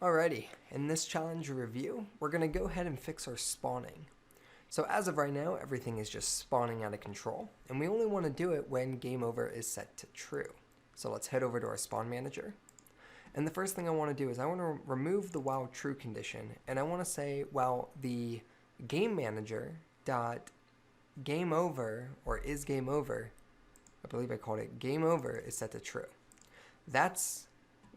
Alrighty, in this challenge review, we're going to go ahead and fix our spawning. So as of right now, everything is just spawning out of control, and we only want to do it when game over is set to true. So let's head over to our spawn manager. And the first thing I want to do is I want to remove the while true condition, and I want to say while the game manager dot game over, or is game over, I believe I called it game over, is set to true.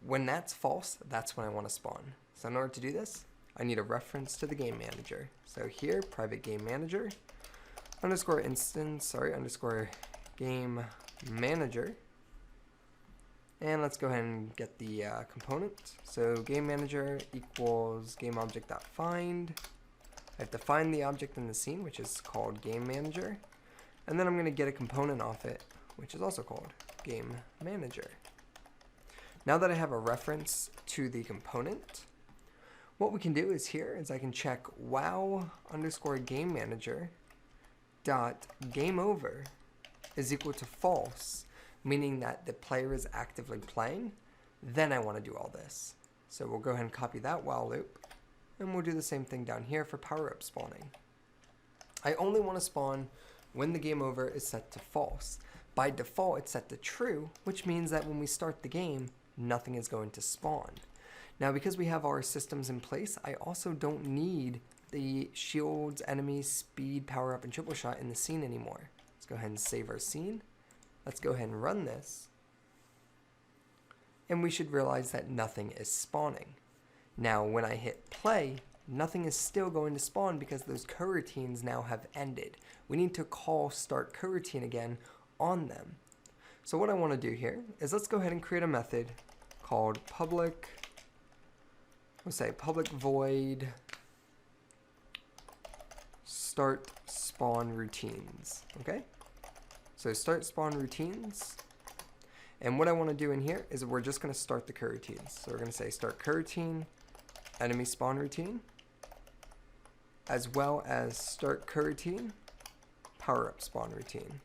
When that's false, that's when I want to spawn. So in order to do this, I need a reference to the game manager. So here, private game manager, underscore game manager. And let's go ahead and get the component. So game manager equals game object.find. I have to find the object in the scene, which is called game manager. And then I'm going to get a component off it, which is also called game manager. Now that I have a reference to the component, what we can do is I can check wow underscore game manager dot game over is equal to false, meaning that the player is actively playing. Then I want to do all this. So we'll go ahead and copy that while loop, and we'll do the same thing down here for power up spawning. I only want to spawn when the game over is set to false. By default, it's set to true, which means that when we start the game, nothing is going to spawn. Now, because we have our systems in place, I also don't need the shields, enemies, speed, power up, and triple shot in the scene anymore. Let's go ahead and save our scene. Let's go ahead and run this. And we should realize that nothing is spawning. Now, when I hit play, nothing is still going to spawn because those coroutines now have ended. We need to call start coroutine again on them. So what I want to do here is let's go ahead and create a method called public void start spawn routines. Okay? So start spawn routines. And what I want to do in here is we're just going to start the coroutines. So we're going to say start coroutine, enemy spawn routine, as well as start coroutine, power up spawn routine.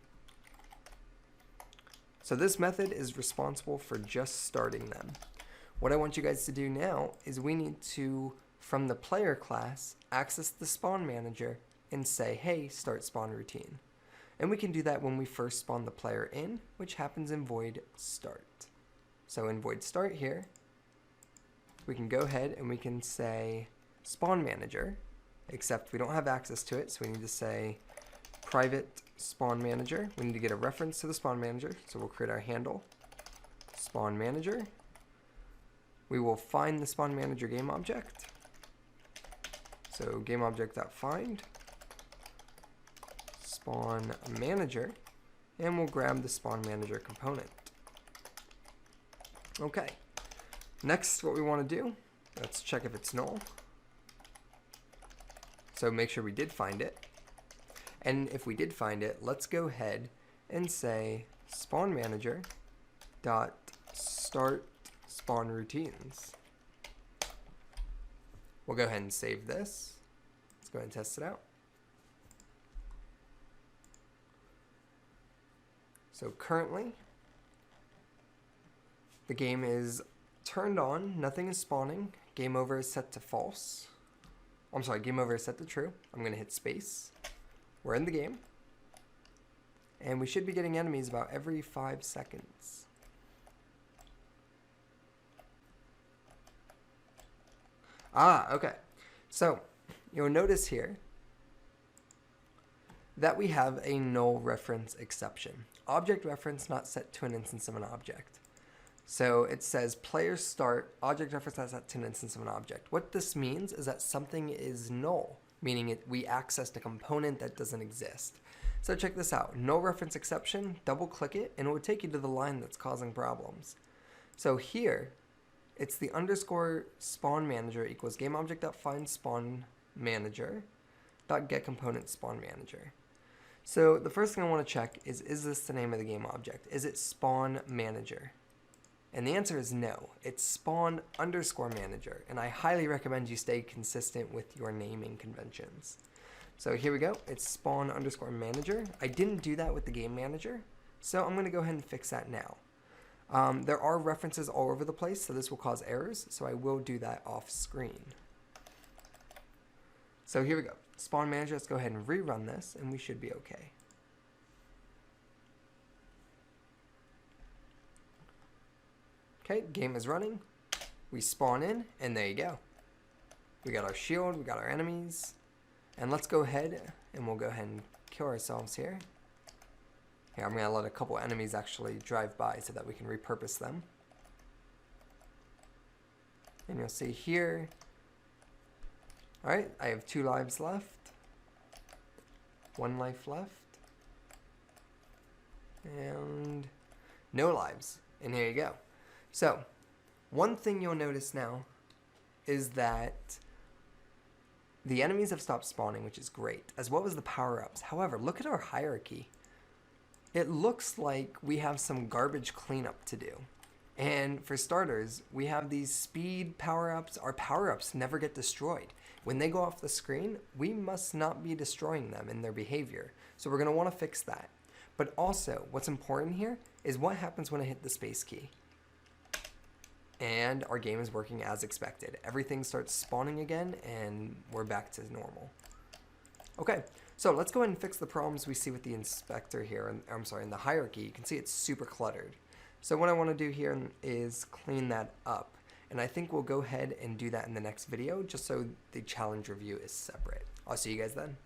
So this method is responsible for just starting them. What I want you guys to do now is we need to, from the player class, access the spawn manager and say, hey, start spawn routine. And we can do that when we first spawn the player in, which happens in void start. So in void start here, we can go ahead and we can say spawn manager, except we don't have access to it, so we need to say private spawn manager. We need to get a reference to the spawn manager, so we'll create our handle, spawn manager. We will find the spawn manager game object. So game object.find spawn manager, and we'll grab the spawn manager component. Okay. Next, what we want to do, let's check if it's null. So make sure we did find it. And if we did find it, let's go ahead and say spawn manager dot start spawn routines. We'll go ahead and save this. Let's go ahead and test it out. So currently, the game is turned on, nothing is spawning, game over is set to false. I'm sorry, game over is set to true. I'm going to hit space. We're in the game, and we should be getting enemies about every 5 seconds. Okay. So, you'll notice here that we have a null reference exception. Object reference not set to an instance of an object. So it says player start, object reference not set to an instance of an object. What this means is that something is null, meaning we accessed a component that doesn't exist. So check this out. Null reference exception, double click it, and it will take you to the line that's causing problems. So here, it's the underscore spawn manager equals game object.find spawn manager dot get component spawn manager. So the first thing I want to check is this the name of the game object? Is it spawn manager? And the answer is no. It's spawn underscore manager, and I highly recommend you stay consistent with your naming conventions. So here we go. It's spawn underscore manager. I didn't do that with the game manager, so I'm going to go ahead and fix that now. There are references all over the place, so this will cause errors, so I will do that off screen. So here we go. Spawn manager, let's go ahead and rerun this, and we should be okay. Okay, game is running. We spawn in, and there you go. We got our shield, we got our enemies. And let's go ahead, and we'll go ahead and kill ourselves here. Here, I'm going to let a couple enemies actually drive by so that we can repurpose them. And you'll see here, alright, I have 2 lives left. 1 life left. And no lives. And here you go. So, one thing you'll notice now is that the enemies have stopped spawning, which is great, as well as the power-ups. However, look at our hierarchy. It looks like we have some garbage cleanup to do. And for starters, we have these speed power-ups. Our power-ups never get destroyed. When they go off the screen, we must not be destroying them in their behavior. So we're going to want to fix that. But also, what's important here is what happens when I hit the space key. And our game is working as expected. Everything starts spawning again, and we're back to normal. Okay, so let's go ahead and fix the problems we see with the inspector here. In the hierarchy, you can see it's super cluttered. So what I want to do here is clean that up. And I think we'll go ahead and do that in the next video, just so the challenge review is separate. I'll see you guys then.